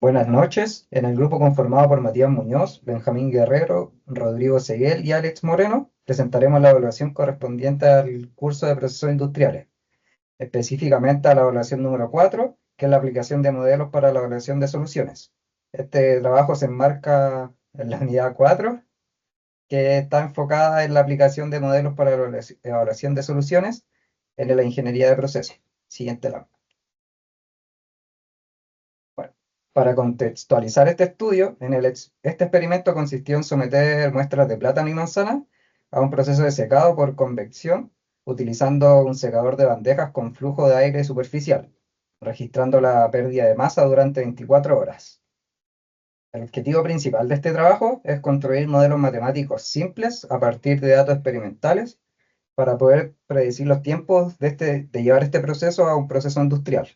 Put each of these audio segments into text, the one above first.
Buenas noches. En el grupo conformado por Matías Muñoz, Benjamín Guerrero, Rodrigo Seguel y Alex Moreno, presentaremos la evaluación correspondiente al curso de procesos industriales, específicamente a la evaluación número 4, que es la aplicación de modelos para la evaluación de soluciones. Este trabajo se enmarca en la unidad 4, que está enfocada en la aplicación de modelos para la evaluación de soluciones en la ingeniería de procesos. Siguiente lámina. Bueno, para contextualizar este estudio, este experimento consistió en someter muestras de plátano y manzana a un proceso de secado por convección utilizando un secador de bandejas con flujo de aire superficial, registrando la pérdida de masa durante 24 horas. El objetivo principal de este trabajo es construir modelos matemáticos simples a partir de datos experimentales para poder predecir los tiempos de llevar este proceso a un proceso industrial.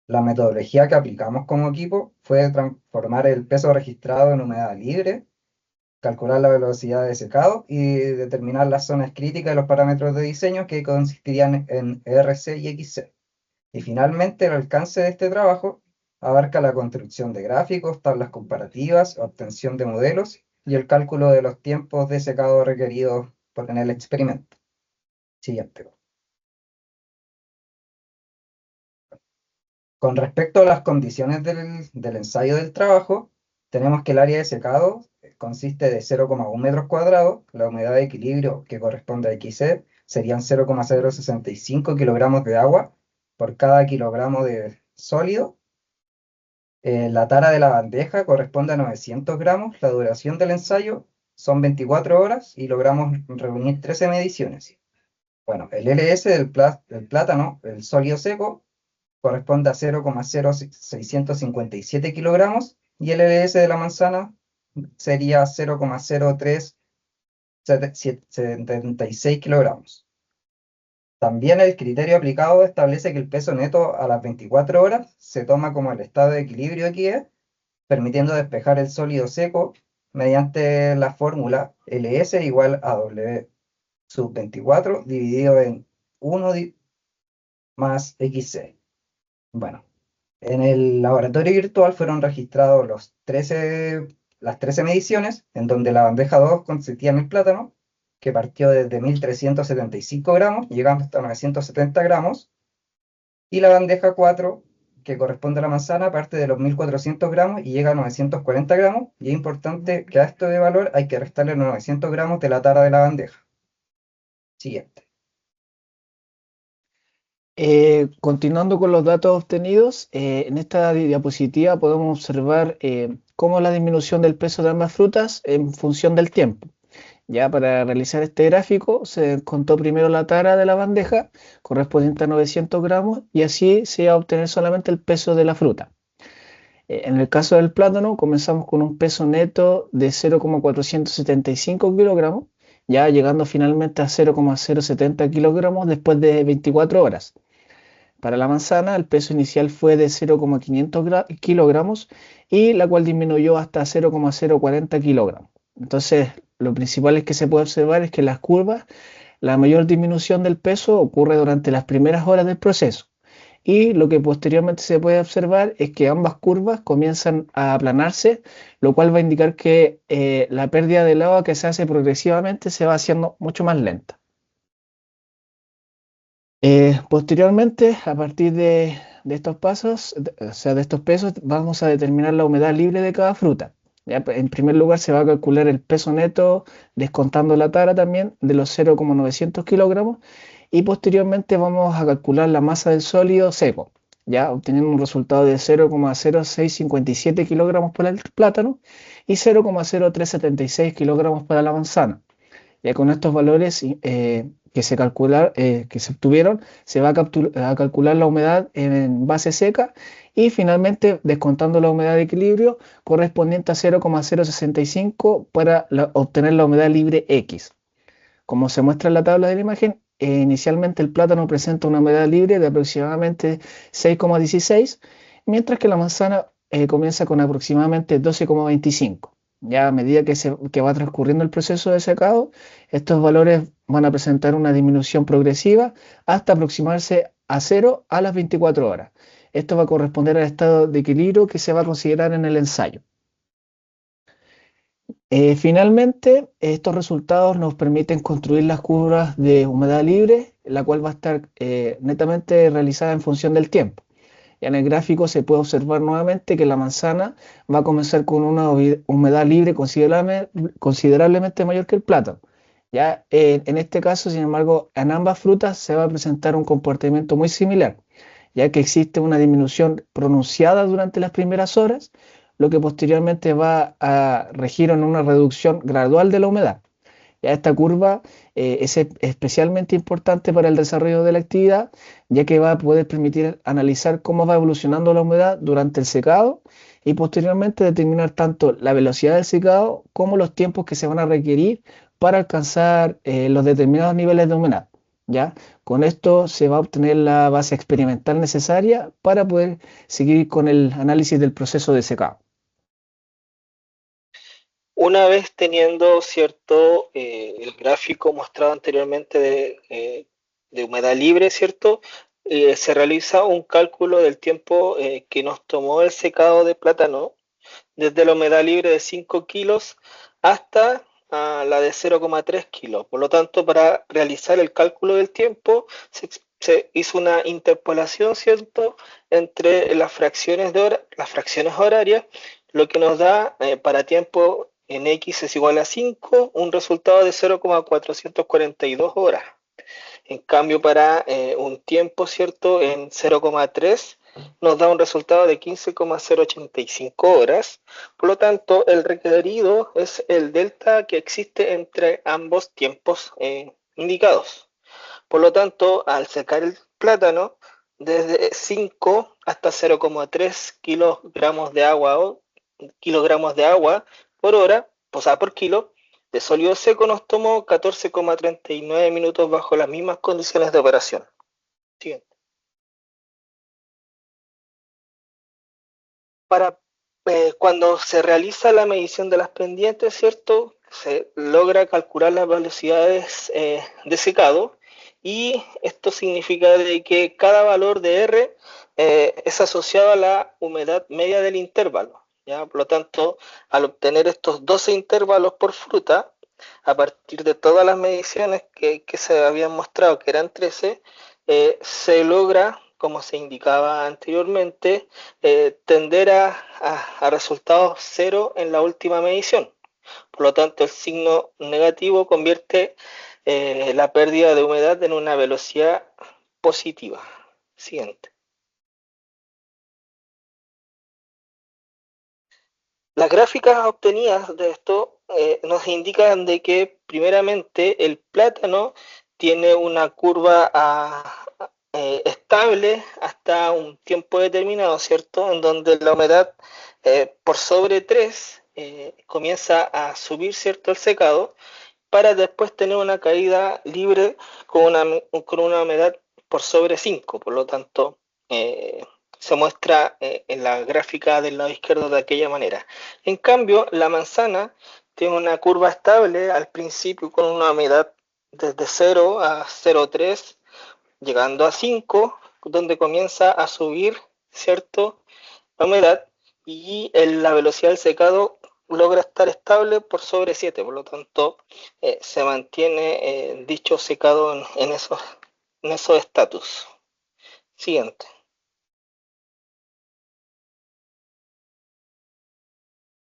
La metodología que aplicamos como equipo fue transformar el peso registrado en humedad libre, calcular la velocidad de secado y determinar las zonas críticas y los parámetros de diseño que consistirían en RC y XC. Y finalmente, el alcance de este trabajo abarca la construcción de gráficos, tablas comparativas, obtención de modelos y el cálculo de los tiempos de secado requeridos en el experimento. Siguiente. Con respecto a las condiciones del ensayo del trabajo, tenemos que el área de secado consiste de 0,1 metros cuadrados, la humedad de equilibrio que corresponde a XC serían 0,065 kilogramos de agua por cada kilogramo de sólido. La tara de la bandeja corresponde a 900 gramos, la duración del ensayo son 24 horas y logramos reunir 13 mediciones. Bueno, el LS del plátano, el sólido seco, corresponde a 0,0657 kilogramos y el LS de la manzana sería 0,0376 kilogramos. También el criterio aplicado establece que el peso neto a las 24 horas se toma como el estado de equilibrio XE, permitiendo despejar el sólido seco mediante la fórmula LS igual a W sub 24 dividido en 1 más XC. Bueno, en el laboratorio virtual fueron registrados las 13 mediciones, en donde la bandeja 2 consistía en el plátano, que partió desde 1375 gramos, llegando hasta 970 gramos, y la bandeja 4, que corresponde a la manzana, parte de los 1400 gramos y llega a 940 gramos, y es importante que a esto de valor hay que restarle los 900 gramos de la tara de la bandeja. Siguiente. Continuando con los datos obtenidos, en esta diapositiva podemos observar cómo la disminución del peso de ambas frutas en función del tiempo. Ya para realizar este gráfico se contó primero la tara de la bandeja correspondiente a 900 gramos y así se iba a obtener solamente el peso de la fruta. En el caso del plátano comenzamos con un peso neto de 0,475 kilogramos, ya llegando finalmente a 0,070 kilogramos después de 24 horas. Para la manzana, el peso inicial fue de 0,500 kilogramos y la cual disminuyó hasta 0,040 kilogramos. Entonces, lo principal es que se puede observar es que en las curvas, la mayor disminución del peso ocurre durante las primeras horas del proceso. Y lo que posteriormente se puede observar es que ambas curvas comienzan a aplanarse, lo cual va a indicar que la pérdida del agua que se hace progresivamente se va haciendo mucho más lenta. Posteriormente, a partir de estos pasos, o sea, de estos pesos, vamos a determinar la humedad libre de cada fruta. Ya, en primer lugar, se va a calcular el peso neto, descontando la tara también, de los 0,900 kilogramos, y posteriormente vamos a calcular la masa del sólido seco, ya obteniendo un resultado de 0,0657 kilogramos para el plátano y 0,0376 kilogramos para la manzana. Ya con estos valores que se obtuvieron, se va a calcular la humedad en base seca y finalmente descontando la humedad de equilibrio correspondiente a 0,065 para obtener la humedad libre X. Como se muestra en la tabla de la imagen, inicialmente el plátano presenta una humedad libre de aproximadamente 6,16, mientras que la manzana comienza con aproximadamente 12,25. Ya a medida que va transcurriendo el proceso de secado, estos valores van a presentar una disminución progresiva hasta aproximarse a cero a las 24 horas. Esto va a corresponder al estado de equilibrio que se va a considerar en el ensayo. Finalmente, estos resultados nos permiten construir las curvas de humedad libre, la cual va a estar netamente realizada en función del tiempo. Ya en el gráfico se puede observar nuevamente que la manzana va a comenzar con una humedad libre considerablemente mayor que el plátano. Ya en este caso, sin embargo, en ambas frutas se va a presentar un comportamiento muy similar, ya que existe una disminución pronunciada durante las primeras horas, lo que posteriormente va a regir en una reducción gradual de la humedad. Ya esta curva es especialmente importante para el desarrollo de la actividad, ya que va a poder permitir analizar cómo va evolucionando la humedad durante el secado y posteriormente determinar tanto la velocidad del secado como los tiempos que se van a requerir para alcanzar los determinados niveles de humedad. ¿Ya? Con esto se va a obtener la base experimental necesaria para poder seguir con el análisis del proceso de secado. Una vez teniendo cierto el gráfico mostrado anteriormente de humedad libre, ¿cierto? Se realiza un cálculo del tiempo que nos tomó el secado de plátano desde la humedad libre de 5 kilos hasta la de 0,3 kilos. Por lo tanto, para realizar el cálculo del tiempo se hizo una interpolación, ¿cierto?, entre las fracciones horarias, lo que nos da para tiempo en X es igual a 5, un resultado de 0,442 horas. En cambio, para un tiempo, ¿cierto?, en 0,3 nos da un resultado de 15,085 horas. Por lo tanto, el requerido es el delta que existe entre ambos tiempos indicados. Por lo tanto, al secar el plátano, desde 5 hasta 0,3 kilogramos de agua por hora, o sea, por kilo, de sólido seco nos tomó 14,39 minutos bajo las mismas condiciones de operación. Siguiente. Cuando se realiza la medición de las pendientes, ¿cierto?, se logra calcular las velocidades de secado, y esto significa de que cada valor de R es asociado a la humedad media del intervalo. ¿Ya? Por lo tanto, al obtener estos 12 intervalos por fruta, a partir de todas las mediciones que se habían mostrado, que eran 13, se logra, como se indicaba anteriormente, tender a resultados cero en la última medición. Por lo tanto, el signo negativo convierte la pérdida de humedad en una velocidad positiva. Siguiente. Las gráficas obtenidas de esto nos indican de que primeramente el plátano tiene una curva estable hasta un tiempo determinado, ¿cierto?, en donde la humedad por sobre 3 comienza a subir, ¿cierto?, el secado, para después tener una caída libre con una humedad por sobre 5. Por lo tanto, se muestra en la gráfica del lado izquierdo de aquella manera. En cambio, la manzana tiene una curva estable al principio con una humedad desde 0 a 0,3, llegando a 5, donde comienza a subir, ¿cierto?, la humedad, y la velocidad del secado logra estar estable por sobre 7. Por lo tanto, se mantiene dicho secado en esos estatus. Siguiente.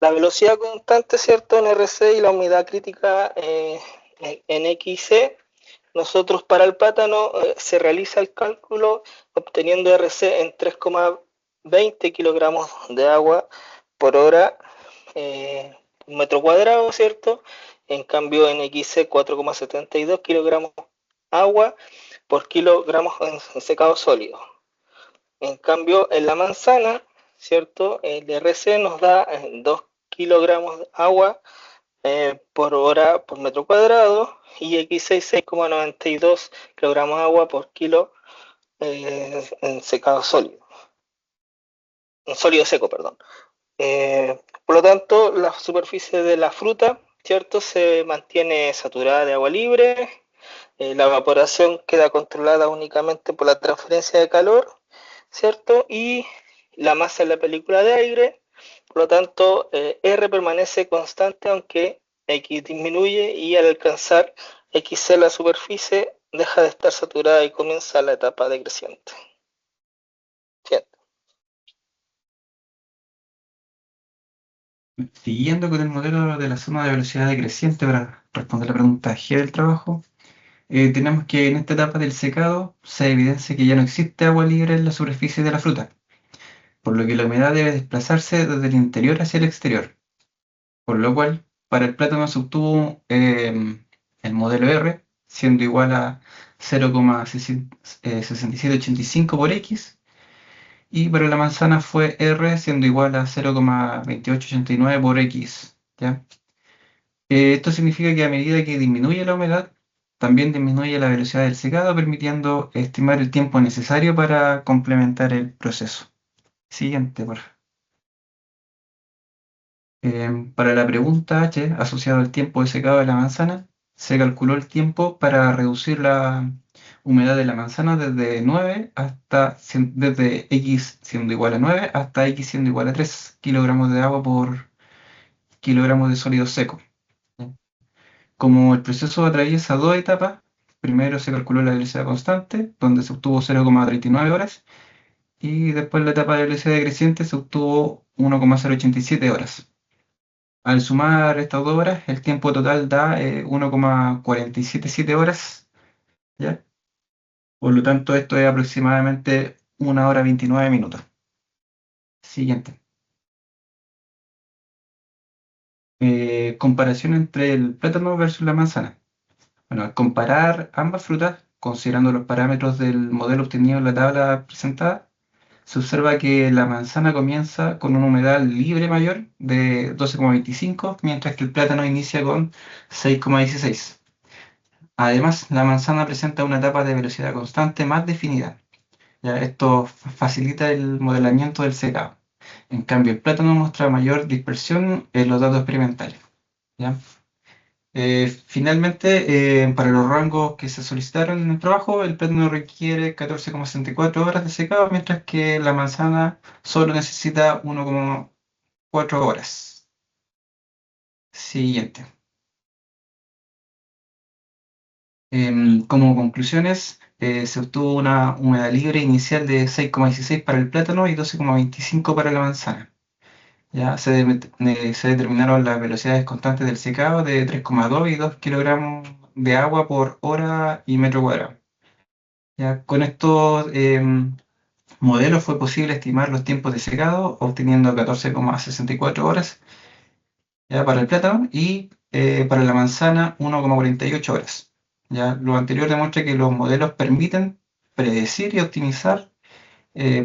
La velocidad constante, ¿cierto?, en RC, y la humedad crítica en XC. Nosotros para el plátano se realiza el cálculo obteniendo RC en 3,20 kilogramos de agua por hora un metro cuadrado, ¿cierto? En cambio en XC 4,72 kilogramos agua por kilogramos en secado sólido. En cambio en la manzana, ¿cierto?, el RC nos da 2 kilogramos de agua por hora por metro cuadrado, y X6 6,92 kilogramos de agua por kilo en secado sólido, en sólido seco, perdón. Por lo tanto, la superficie de la fruta, ¿cierto?, se mantiene saturada de agua libre, la evaporación queda controlada únicamente por la transferencia de calor, ¿cierto? Y la masa es la película de aire, por lo tanto, R permanece constante aunque X disminuye y al alcanzar XC la superficie deja de estar saturada y comienza la etapa decreciente. Bien. Siguiendo con el modelo de la suma de velocidad decreciente para responder la pregunta G del trabajo, tenemos que en esta etapa del secado se evidencia que ya no existe agua libre en la superficie de la fruta, por lo que la humedad debe desplazarse desde el interior hacia el exterior, por lo cual para el plátano se obtuvo el modelo R, siendo igual a 0,6785 por X, y para la manzana fue R siendo igual a 0,2889 por X, ¿ya? Esto significa que a medida que disminuye la humedad, también disminuye la velocidad del secado, permitiendo estimar el tiempo necesario para complementar el proceso. Siguiente, por favor. Para la pregunta H, asociado al tiempo de secado de la manzana, se calculó el tiempo para reducir la humedad de la manzana desde 9 hasta, desde X siendo igual a 9 hasta X siendo igual a 3 kilogramos de agua por kilogramos de sólido seco. Como el proceso atraviesa dos etapas, primero se calculó la velocidad constante, donde se obtuvo 0,39 horas, y después la etapa de velocidad decreciente se obtuvo 1,087 horas. Al sumar estas dos horas, el tiempo total da 1,477 horas, ¿ya? Por lo tanto, esto es aproximadamente 1 hora 29 minutos. Siguiente. Comparación entre el plátano versus la manzana. Bueno, al comparar ambas frutas, considerando los parámetros del modelo obtenido en la tabla presentada, se observa que la manzana comienza con una humedad libre mayor de 12,25, mientras que el plátano inicia con 6,16. Además, la manzana presenta una etapa de velocidad constante más definida. Ya, esto facilita el modelamiento del secado. En cambio, el plátano muestra mayor dispersión en los datos experimentales. ¿Ya? Finalmente, para los rangos que se solicitaron en el trabajo, el plátano requiere 14,64 horas de secado, mientras que la manzana solo necesita 1,4 horas. Siguiente. Como conclusiones, se obtuvo una humedad libre inicial de 6,16 para el plátano y 12,25 para la manzana. Ya se determinaron las velocidades constantes del secado de 3,2 y 2 kilogramos de agua por hora y metro cuadrado. Ya, con estos modelos fue posible estimar los tiempos de secado, obteniendo 14,64 horas ya, para el plátano y para la manzana 1,48 horas. Ya, lo anterior demuestra que los modelos permiten predecir y optimizar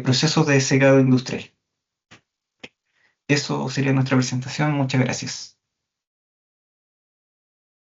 procesos de secado industrial. Eso sería nuestra presentación. Muchas gracias.